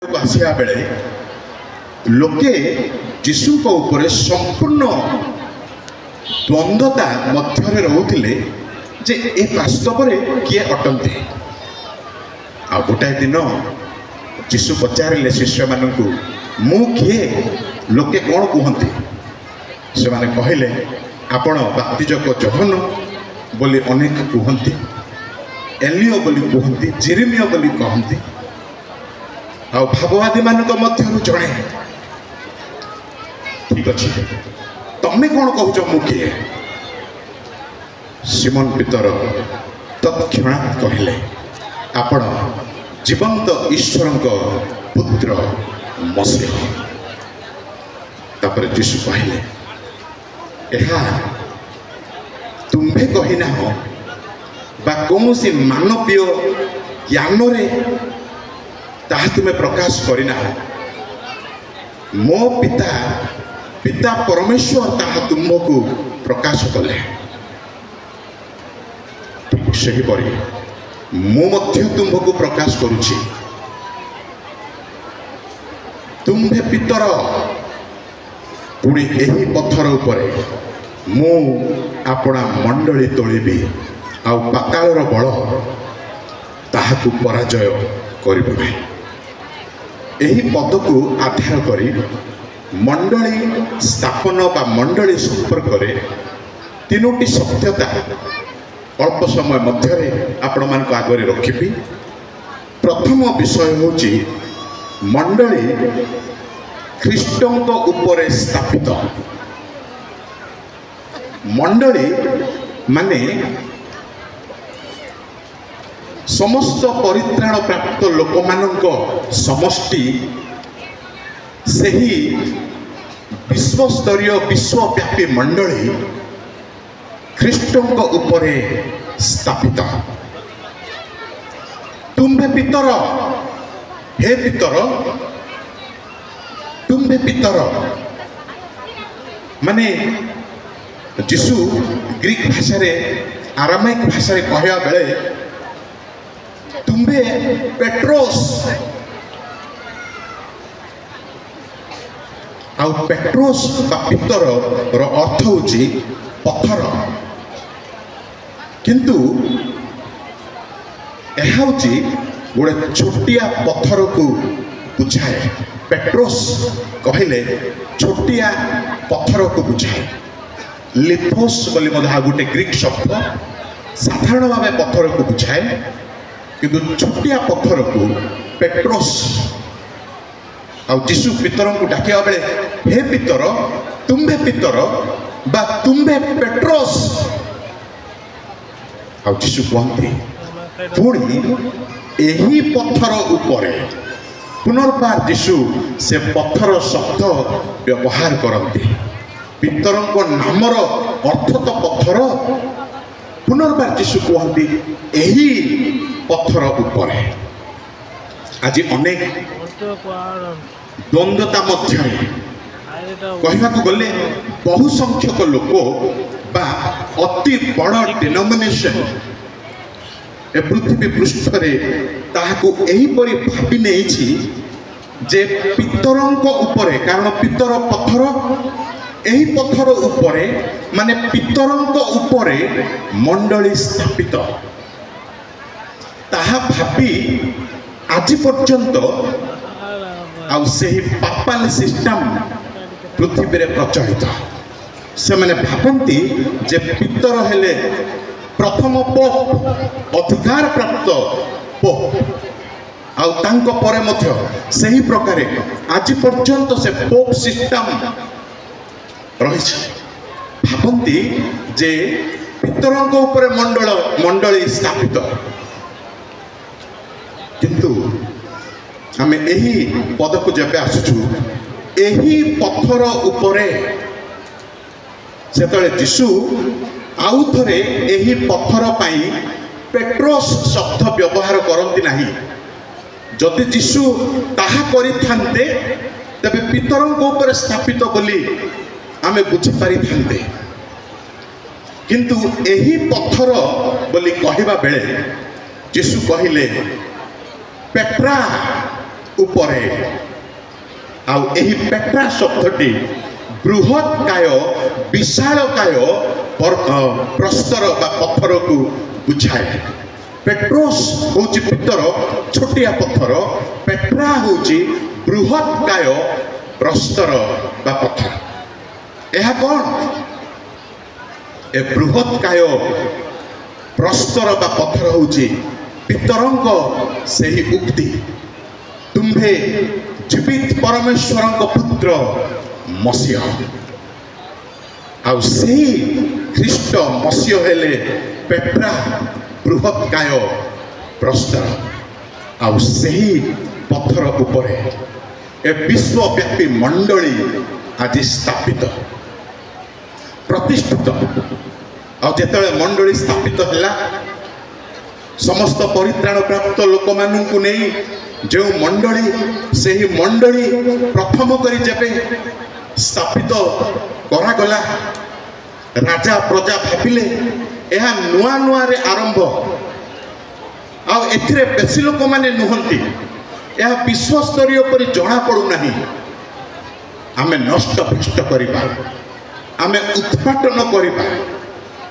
आसिया बेले लोके जीशु ऊपर संपूर्ण द्वंद्वता मध्य रोते जे ए वास्तव में किए अटंती आ गोटाए दिन जीशु पचारे शिष्य मानक मु किए लोके कौन कहते से माने कहले आपण बाप्तिजक जोहन बोली अनेक कहते एलियो बोली कहते जेरेमिया बोली कहते आ भाववादी मानक मध्यरु जणे ठीक अच्छे तमें कौन कहूच मु किए सिमन पीतर तत्क्षणात् कहले आपण जीवंत ईश्वर पुत्र मसीह तापर जीशु कहले एहा तुम्हें कहिना हो बा कौन सी मानवीय ज्ञान रे ताहा तुम्हें प्रकाश करिना हो मो पिता पिता परमेश्वर ताहा तुमको प्रकाश कले सही परी मु मध्य तुमको प्रकाश करुछि तुम्हे पितर पुणी एही पत्थर उपरे मु आपणा मंडली तोलिबी आ पातालर बल ताहाकु पराजय करिबो नाही एही पद को आधार करी मंडली स्थापन बा मंडली संपर्क रे तीनोटी सत्यता अल्प समय मध्य आपण मान आगे रखी प्रथम विषय होची मंडली ख्रीष्टों उपरे स्थापित मंडली माने समस्त परित्राण प्राप्त लोक मानक समष्टि सही विश्वस्तरीय विश्वव्यापी मंडली ख्रीष्टों उपरे स्थापित तुम्हे पितर हे पितर तुम्हे पितर माने जीशु ग्रीक भाषा रे आरामाइक भाषा रे कहया बेले तुम्हे पेट्रोस आ पेट्रोस बा पितर रो अर्थ होची पत्थर किंतु यह होची गोटे छोटिया पत्थर को बुझाए पेट्रोस कहले छोटिया पत्थर को बुझाए लिथोस बोली गोटे ग्रीक शब्द साधारण भाव पत्थर को बुझाए किंतु छोटिया पत्थर को पेट्रोस आ जीशु पितर को डाकिया बेले हे पितर तुम्हे पितर बा तुम्हे पेट्रोस आ जीशु कहते पुणी एही पत्थर उपरे पुनर्बार जीशु से पत्थर शब्द व्यवहार करते पितर नामर अर्थ तो पत्थर पुनर्बार जीशु कहते एही पत्थर उपरे आज अनेक द्वंद्वता मध्य कहवा गले बहु संख्यक लोक बा अति बड़ डिनोमिनेशन ए पृथ्वी पृष्ठ रे ताहाको एही परि भाबी नेछि जे पितरंक उपरे कारण पितर पत्थर एही पत्थर उपरे माने पितरंक उपरे मंडली स्थापित ताहा भाबी आज पर्यंत आ सेही पापाल सिस्टम पृथ्वी रे प्रचलित से मैंने भावती जे पितर हेले प्रथम पोप अधिकार प्राप्त पोप आउ तांको परे मध्य सही प्रकार आज पर्यंत से पोप सिस्टम रही भावती जे पितरंक उपरे मंडली स्थापित किंतु आमे एही पद को जब आसुचु एही पत्थर उपरे सेतले जीशु आउ थरे एही पत्थर पाई पेट्रोस शब्द व्यवहार करती नाही जदि जीशु ताहा करिथान्ते तबे पितरंक उपरे स्थापित बोली आमे बुझी पारि थान्ते किंतु एही पत्थर बोली कहिबा बेले जीशु कहिले पेट्रा उपरे आउ एही पेट्रा शब्दटी बृहत काय विशाल काय प्रस्तर बा पत्थर को बुझाए। पेट्रोस होची पितर छोटिया पत्थर, पेट्रा होची बृहत काय प्रस्तर बा पत्थर। यह कौन ए बृहत काय प्रस्तर बा पत्थर होची पितरंक सही उक्ति, तुम्भे जीवित परमेश्वर पुत्र मसीह आउ सही ख्रीष्ट मसीह हेले पेट्रा बृहत काय प्रस्तर आउ सही पत्थर उपरे ए विश्वव्यापी मंडली आज स्थापित प्रतिष्ठित। और जेतले मंडली स्थापित हैला समस्त परित्राण प्राप्त लोक मानू नहीं जो मंडली से ही मंडली प्रथम करी जेबे स्थापित करागला राजा प्रजा भाविले यह नुआ नुआ रे आरंभ आउ एथिरे बेसी लोक माने नुहंती यह विश्वस्तरीय पर जना पड़ू नहीं। आमे नष्ट भ्रष्ट करिबा, आमे उत्पाटन करिबा,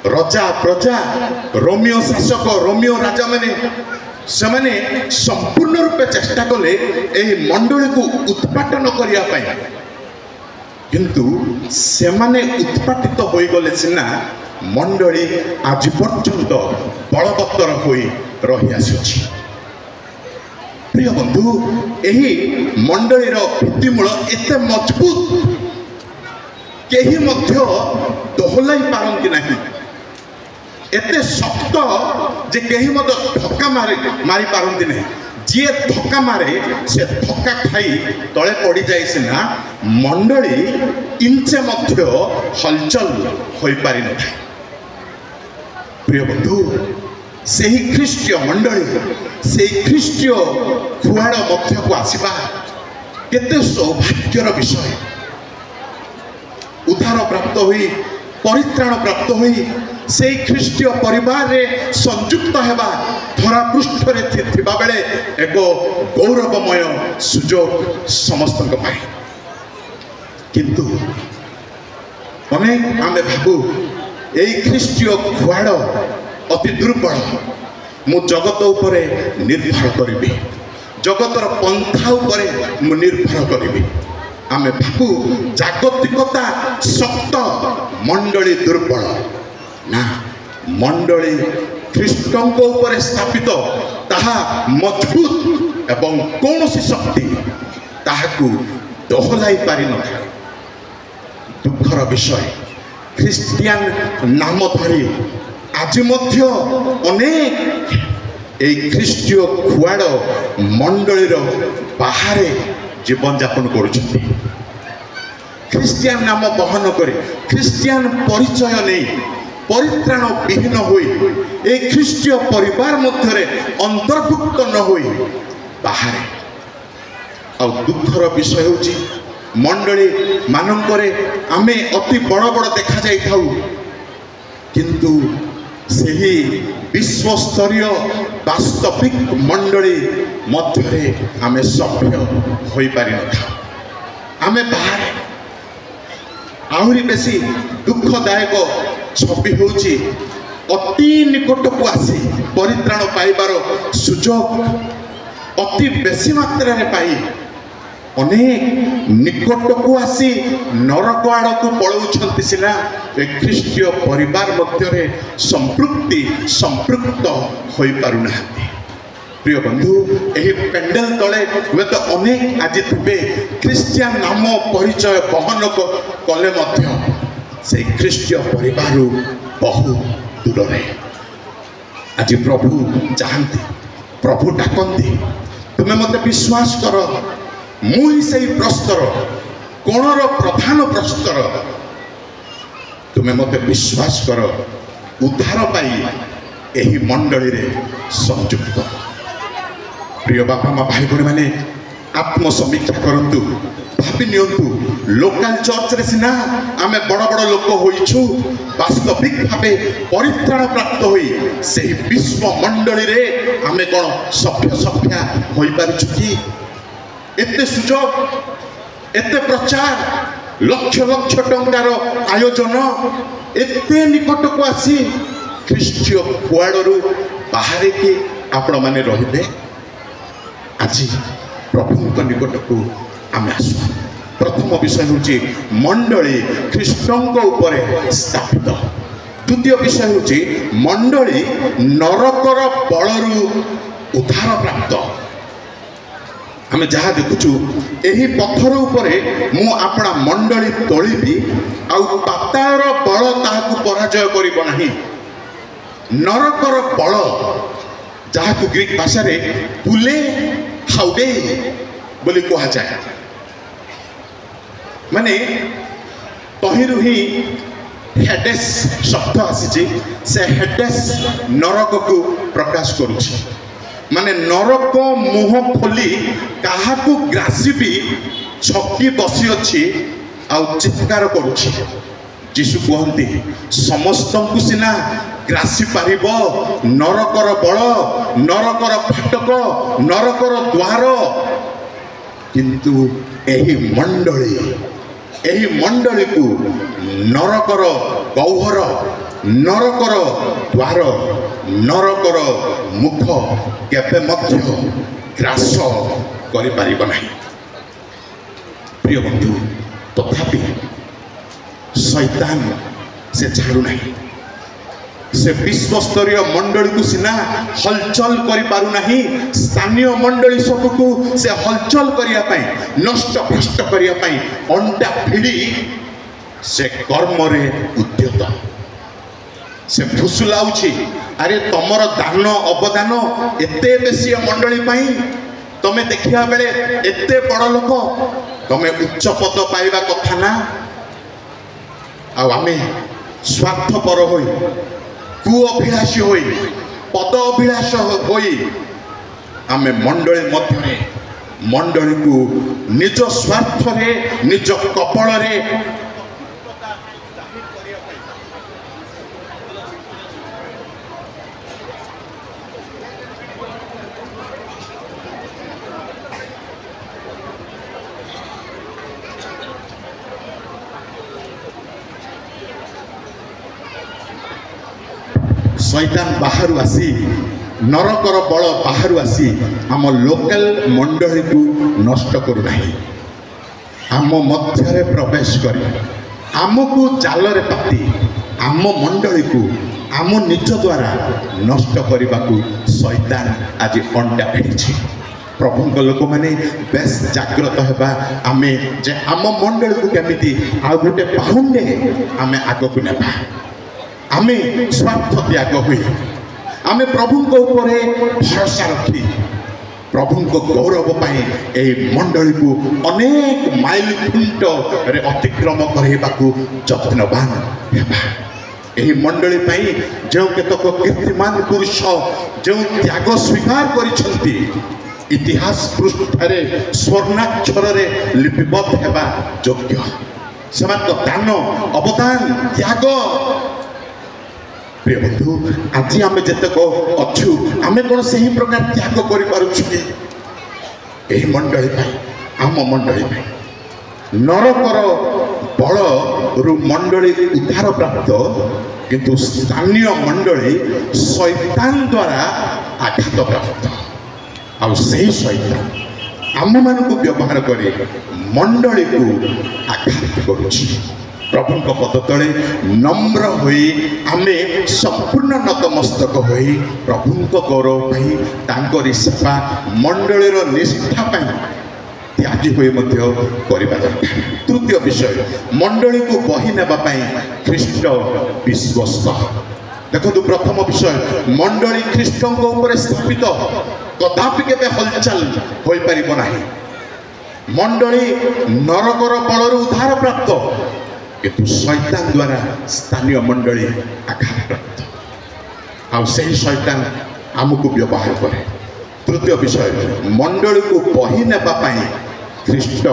राजा प्रजा रोमियो शासक रोमियो राजा माने सेमाने संपूर्ण रूपे चेष्टा कले एही मंडली को उत्पाटन करिया पाई, किंतु सेमाने उत्पाटित होई गले सिना मंडली आज पर्यंत बलवत्तर होई रही आसी। प्रिय बंधु एही मंडलीर भित्तिमूल एते मजबूत केही मध्य दोहलाई पारंती नहीं, एते शक्त जे कहीं मत धक्का मारी पारंती नहीं। जी धक्का मारे से धक्का खाई तले पड़ जाए सिना मंडली इंचे मध्य हलचल हो पारि न। प्रिय बंधु से ही ख्रीष्टीय मंडली से ख्रीष्टीय खुआड़ मध्य को आसवा केते सौभाग्यर विषय। उद्धार प्राप्त हुई परित्राण प्राप्त हुई से ख्रीष्टीय परिवार रे संयुक्त हेबा धरा पृष्ठ रे थिबा बेले एक गौरवमय सुजोग समस्त पाए। किंतु अनेक आमे भाबू एई ख्रीष्टीय खुआड़ अति दुर्बल, मु जगत उपरे निर्भर करिबी, जगतर पंथा उपरे मु निर्भर करिबी। आमे भाबू जागतिकता शक्त मंडली दुर्बल ना, मंडली ख्रीष्टंक ऊपर स्थापित ताहा मजबूत एवं कौन सी शक्ति ताहाकू दोहलाई पारि न था। दुखर विषय ख्रीस्टियान नाम धरी आज मध्य अनेक ए ख्रीष्टीय खुआड़ मंडलीर बाहरे जीवन यापन करुछन्ति। ख्रीस्टियान नाम बहन करे ख्रीस्टियान परिचय नहीं परित्राण विहीन होई ए ख्रीष्टीय परिवार मध्य अंतर्भुक्त न होई बाहरे। और दुखर विषय होची मंडली मानकरे आमे अति बड़ बड़ देखा जाई थाउ, किंतु सही विश्वस्तरीय वास्तविक मंडली मध्य आमे सभ्य होई पारि न था। आमे बाहर आहरी बेसी दुखदायक छवि होची अति निकट को आसी परित्राण पाइबार सुजोग अति बेसी मात्रा रे पाई अनेक निकट को आसी नरक आड़ को पलाउछंती सिना ए ख्रीष्टीय परिवार मध्य संपृक्त होई पारु नाहंती। प्रिय बंधु एही पेंडल तले वे तो अनेक आज थे ख्रीस्टियान नाम परिचय बहन कले मध्य से ख्रीष्टीय परिवार बहु दूर आज प्रभु चाहती प्रभु डाकती तुम्हें मत विश्वास कर मुई से प्रस्तर कोणर प्रधान प्रस्तर तुम्हें मत विश्वास कर उद्धार पाई एही मंडली रे संयुक्त। प्रिय बापा माँ भाई भौणी मैंने आत्मसमीक्षा करंतु भाभी नियंतु लोकल चर्च रे सिना आमे बड़ बड़ लोक होइछु वास्तविक भावे परित्राण प्राप्त होई से विश्व मंडली रे आमे कोन सभ्य सभ्या होई पारुछु कि एते सुजोग एते प्रचार लक्ष लक्ष टंकार आयोजन एते निकट को आसी ख्रीष्टीय कुआड़ू बाहर के आपण माने रहिबे आज प्रभु निकट को आम आसु। प्रथम विषय हूँ मंडली ख्रीष्टों उपरे स्थापित। द्वितीय विषय हूँ मंडली नरकर बलरू उद्धार प्राप्त। आम जहाँ देखुचु यही पत्थर उपरे मु आपणा मंडली तोलिबी आउ पातार बल ताहाकु पराजय करिब नाही। नरकर बल जहाँ ग्रीक भाषा रे पुले हाउडे बोली कहा जाए माने तहिरु ही हेडेस शब्द आसी से हेडेस नरक को प्रकाश करुछि। माने नरक मुह खोली काहाकू ग्रासीबी छकी बसी अच्छी आउ चित्कार करुछि। जीशु कहती समस्त को सिना ग्रासी पारिब नरकर बल नरकर फाटक नरकर द्वार किंतु एही मंडली को नरकर गौहर नरकर द्वार नरकर मुख केबे मध्य ग्रास करि पारिब नाही। प्रिय बंधु तथापि शैतान से छाड़ू नहीं। से विश्वस्तरीय मंडली को सिना हलचल करि पारु नहीं। स्थानीय मंडली सबको से हलचल करिया पई नष्ट भ्रष्ट करिया पई अंडा भिड़ी से कर्म रे उद्यत से फुसुलाउछि। अरे तमर दान अवदान एते बेसी मंडली पई तमे देखिया बेले एते बड़ लोक तमे उच्च पद पाइबा कथा ना। आमे स्वार्थपर होई कु अभिलाषी होई पद अभिलाष होई आमे मंडली मध्य मंडली को निज स्वार्थ रे निज कपल रे शैतान बाहर आसी नरकर बल बाहर आसी आम लोकल मंडली को नष्ट करू नाही। आम मध्य प्रवेश करी आमको जाल रे पाती आम मंडली को आम निज द्वारा नष्ट करने को शैतान आज अंडा भिड़ी। प्रभु लोक मैंने बेस जाग्रत होगा आमे जे आम मंडली को केमिति आ गोटे पाहुंडे आमे आग को नेबा। आमे स्वार्थ त्याग हुई आमे प्रभु को ऊपर भरोसा रखी प्रभु को गौरव पाई ए मंडली को अनेक माइल खुंट रे अतिक्रम करबा को यत्नवान हेबा। एही मंडली पाई जो केतक कीर्तिमान पुरुष जो त्याग स्वीकार करिसंती इतिहास पृष्ठरे स्वर्णाक्षर रे लिपिबद्ध हेबा योग्य समान दान अवदान त्याग। प्रिय बंधु आज आम जितेक अच्छु आम कौन से ही प्रकार त्याग कर मंडली आम मंडली नरकर बल रु मंडली उद्धार प्राप्त किंतु स्थानीय मंडली शैतान द्वारा आघात प्राप्त आउ सही शैतान आम मान को व्यवहार करे मंडली को आघात करुछि। प्रभु पद तले नम्र होई आमे संपूर्ण नतमस्तक होई प्रभु को गौरव पाई तांकरी सेवा मंडलीर निष्ठा पाई त्यागी होई मध्य करिबा दरकार। तृतीय विषय मंडली को बही नेबा पाई ख्रीष्ट विश्वस्त। देखो प्रथम विषय मंडली ख्रीष्टों ऊपर स्थापित कदापि केबे हलचल होई परिबो नाही। मंडली नरकर बलर उद्धार प्राप्त किंतु शैतान द्वारा स्थानीय मंडली आघात प्राप्त आउ सही शैतान आमको व्यवहार करे। तृतीय विषय मंडली को बही नेबा पाई ख्रीष्ट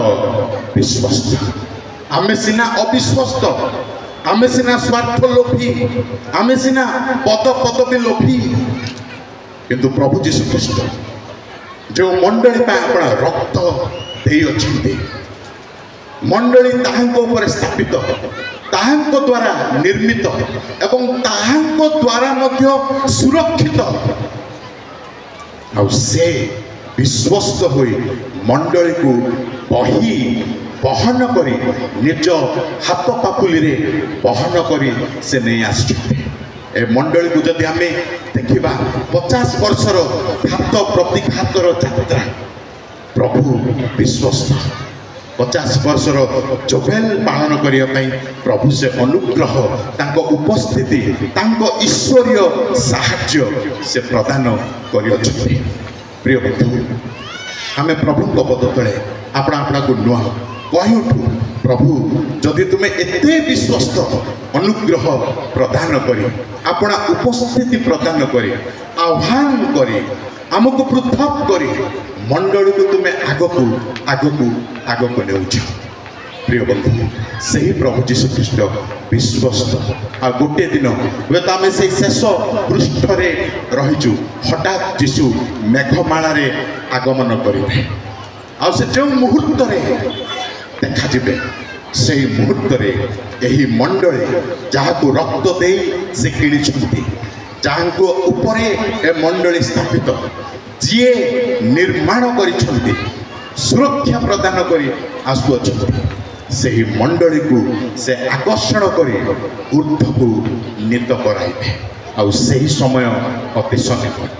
विश्वस्त। आमे सिना अविश्वस्त आमे सिना स्वार्थ लोभी आमे सिना पद पदवी लोभी किंतु प्रभु जीशु ख्रीष्ट जो मंडली अपना रक्त ଦେଇ ଅଛନ୍ତି। ମଣ୍ଡଳୀ ତାହାଙ୍କ ଉପରେ ସ୍ଥାପିତ, ତାହାଙ୍କ ଦ୍ୱାରା ନିର୍ମିତ ଏବଂ ତାହାଙ୍କ ଦ୍ୱାରା ମଧ୍ୟ ସୁରକ୍ଷିତ। ଆଉ ସେ ବିଶ୍ୱସ୍ତ ହୋଇ ମଣ୍ଡଳୀକୁ ବହନ କରି ନିଜ ହାତ ପାପୁଲିରେ ବହନ କରି ସେ ନେଇ ଆସିଛନ୍ତି। ଏ ମଣ୍ଡଳୀକୁ ଯଦି ଆମେ ଦେଖିବା 50 ବର୍ଷର ଘାତ ପ୍ରତିଘାତର ଯାତ୍ରା, ପ୍ରଭୁ ବିଶ୍ୱସ୍ତ। 50 ବର୍ଷର ଜୋବେଲ ପାଳନ କରିବା ପାଇଁ ପ୍ରଭୁ ସେ ଅନୁଗ୍ରହ, ତାଙ୍କ ଉପସ୍ଥିତି, ତାଙ୍କ ଈଶ୍ୱରୀୟ ସାହାଯ୍ୟ ସେ ପ୍ରଦାନ କରିଅଛନ୍ତି। ପ୍ରିୟ ବନ୍ଧୁ, ଆମେ ପ୍ରଭୁଙ୍କ ପଦ ତଳେ ଆପଣ ଆପଣଙ୍କୁ ନୁହଁ କହିଉଠୁ, ପ୍ରଭୁ ଯଦି ତୁମେ ଏତେ ବିଶ୍ୱସ୍ତ, ଅନୁଗ୍ରହ ପ୍ରଦାନ କରି, ଆପଣ ଉପସ୍ଥିତି ପ୍ରଦାନ କରି, ଆହ୍ୱାନ କରି, ଆମକୁ ପୃଥକ କରି ମଣ୍ଡଳୀକୁ ତୁମେ ଆଗକୁ ଆଗକୁ ଆଗକୁ ନେଉଛ। ପ୍ରିୟ ବନ୍ଧୁ, ସେହି ପ୍ରଭୁ ଯୀଶୁଖ୍ରୀଷ୍ଟ ବିଶ୍ୱସ୍ତ। ଆଉ ଗୋଟିଏ ଦିନ ହୁଏତ ଆମେ ସେଇ ଶେଷ ପୃଷ୍ଠରେ ରହିଛୁ, ହଠାତ୍ ଯୀଶୁ ମେଘମାଳାରେ ଆଗମନ କରିବେ। ଆଉ ସେ ଯେଉଁ ମୁହୂର୍ତ୍ତରେ ଦେଖାଯିବେ, ସେହି ମୁହୂର୍ତ୍ତରେ ଏହି ମଣ୍ଡଳୀ ଯାହାକୁ ରକ୍ତ ଦେଇ ସେ କିଣିଛନ୍ତି, ଯାହାଙ୍କ ଉପରେ ଏ ମଣ୍ଡଳୀ ସ୍ଥାପିତ, ଯିଏ ନିର୍ମାଣ କରିଛନ୍ତି, ସୁରକ୍ଷା ପ୍ରଦାନ କରି ଆସୁଅଛନ୍ତି, ସେହି ମଣ୍ଡଳୀକୁ ସେ ଆକର୍ଷଣ କରି ଊର୍ଦ୍ଧ୍ୱକୁ ନୀତ କରାଇବେ। ଆଉ ସେହି ସମୟ ଅତି ସନ୍ନିକଟ।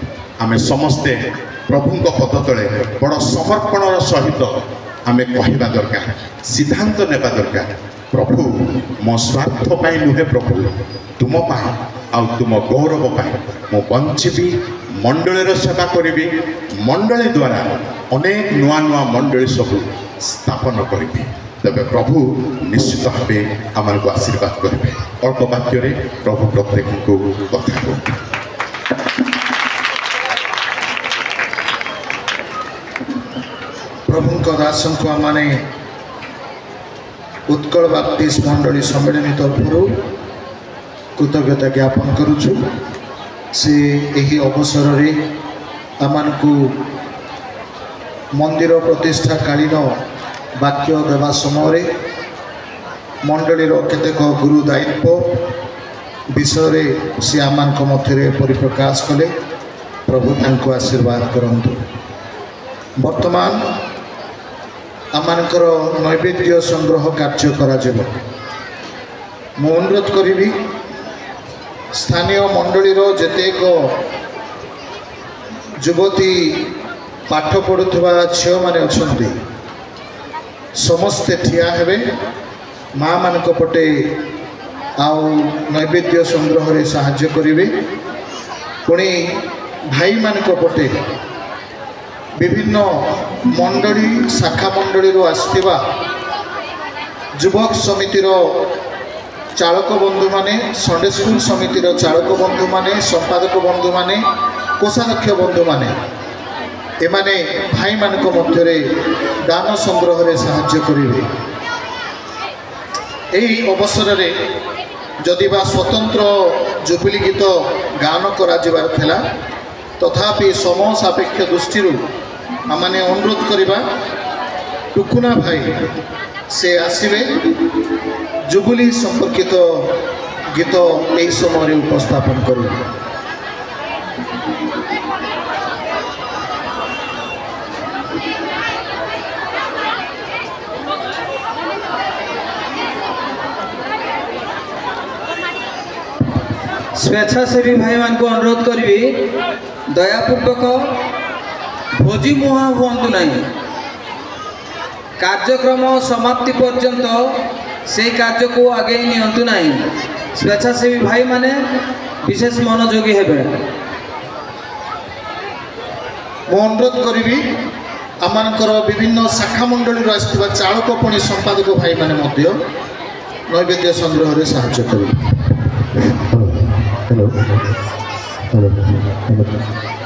ଆମେ ସମସ୍ତେ ପ୍ରଭୁଙ୍କ ପଦ ତଳେ ବଡ଼ ସମର୍ପଣର ସହିତ ଆମେ କହିବା ଦରକାର, ସିଦ୍ଧାନ୍ତ ନେବା ଦରକାର, ପ୍ରଭୁ ମୋ ସ୍ୱାର୍ଥ ପାଇଁ ନୁହେଁ, ପ୍ରଭୁ ତୁମ ପାଇଁ ଆଉ ତୁମ ଗୌରବ ପାଇଁ ମୁଁ ବଞ୍ଚିବି, ମଣ୍ଡଳୀର ସେବା କରିବି, ମଣ୍ଡଳୀ ଦ୍ୱାରା ଅନେକ ନୂଆ ନୂଆ ମଣ୍ଡଳୀ ସବୁ ସ୍ଥାପନ କରିବି। ତେବେ ପ୍ରଭୁ ନିଶ୍ଚିତ ଭାବେ ଆମକୁ ଆଶୀର୍ବାଦ କରିବେ। ଅଳ୍ପ ବାକ୍ୟରେ ପ୍ରଭୁ ପ୍ରତ୍ୟେକଙ୍କୁ କଥା କହୁ। प्रभुଙ୍କ दासଙ୍କୁ आमने उत्कल बाप्तिस्ट मंडली सम्मेलन तरफରୁ कृतज्ञता ज्ञापन करुछु। से यही अवसर रे आमनकु मंदिर प्रतिष्ठा कालीन वाक्य देवा समय मंडलीर केतेक गुरु दायित्व विषय से आमान मध्य परिप्रकाश कले। प्रभु तांको आशीर्वाद करंतु। वर्तमान आमानकर नैवेद्य संग्रह कार्य करा जिवो। मु अनुरोध करी स्थानीय मंडलीर जेतेक युवती पाठ पढ़ुवा झील मैंने अच्छा समस्ते ठिया हेबे माँ मान पटे आउ नैवेद्य संग्रह रे साहाय्य करिवे। पुणी भाई मान पटे विभिन्न मंडली शाखा मंडली आसथिबा युवक समितिर चालक बंधु माने, संडे स्कूल समितिर चालक बंधु माने, संपादक बंधु माने, कोषाध्यक्ष बंधु माने एमाने भाई मानक मध्य दान संग्रह रे साहाय्य करिवे। एही अवसर रे जदि बा स्वतंत्र जुबिली गीत गान करा जिबार थिला, तथापि समय सापेक्ष दृष्टि आमने अनुरोध करिबा टुकुना भाई से आसिबे जुबिली संपर्कित गीत एही समय उपस्थापन करिबे। स्वेच्छासेवी भाई मान को अनुरोध करी दयापूर्वक भोजी मुहा हूँ ना, कार्यक्रम समाप्ति पर्यंत से कार्य को आगे नियंतु ना। स्वेच्छासेवी भाई माने विशेष मनोयोगी हेबे। मु अनुरोध करी आमर विभिन्न शाखा मंडली आसथिबा चालक पुणी संपादक भाई माने मध्य नैवेद्य संग्रह रे साहाय्य करिवे। Hello hello hello.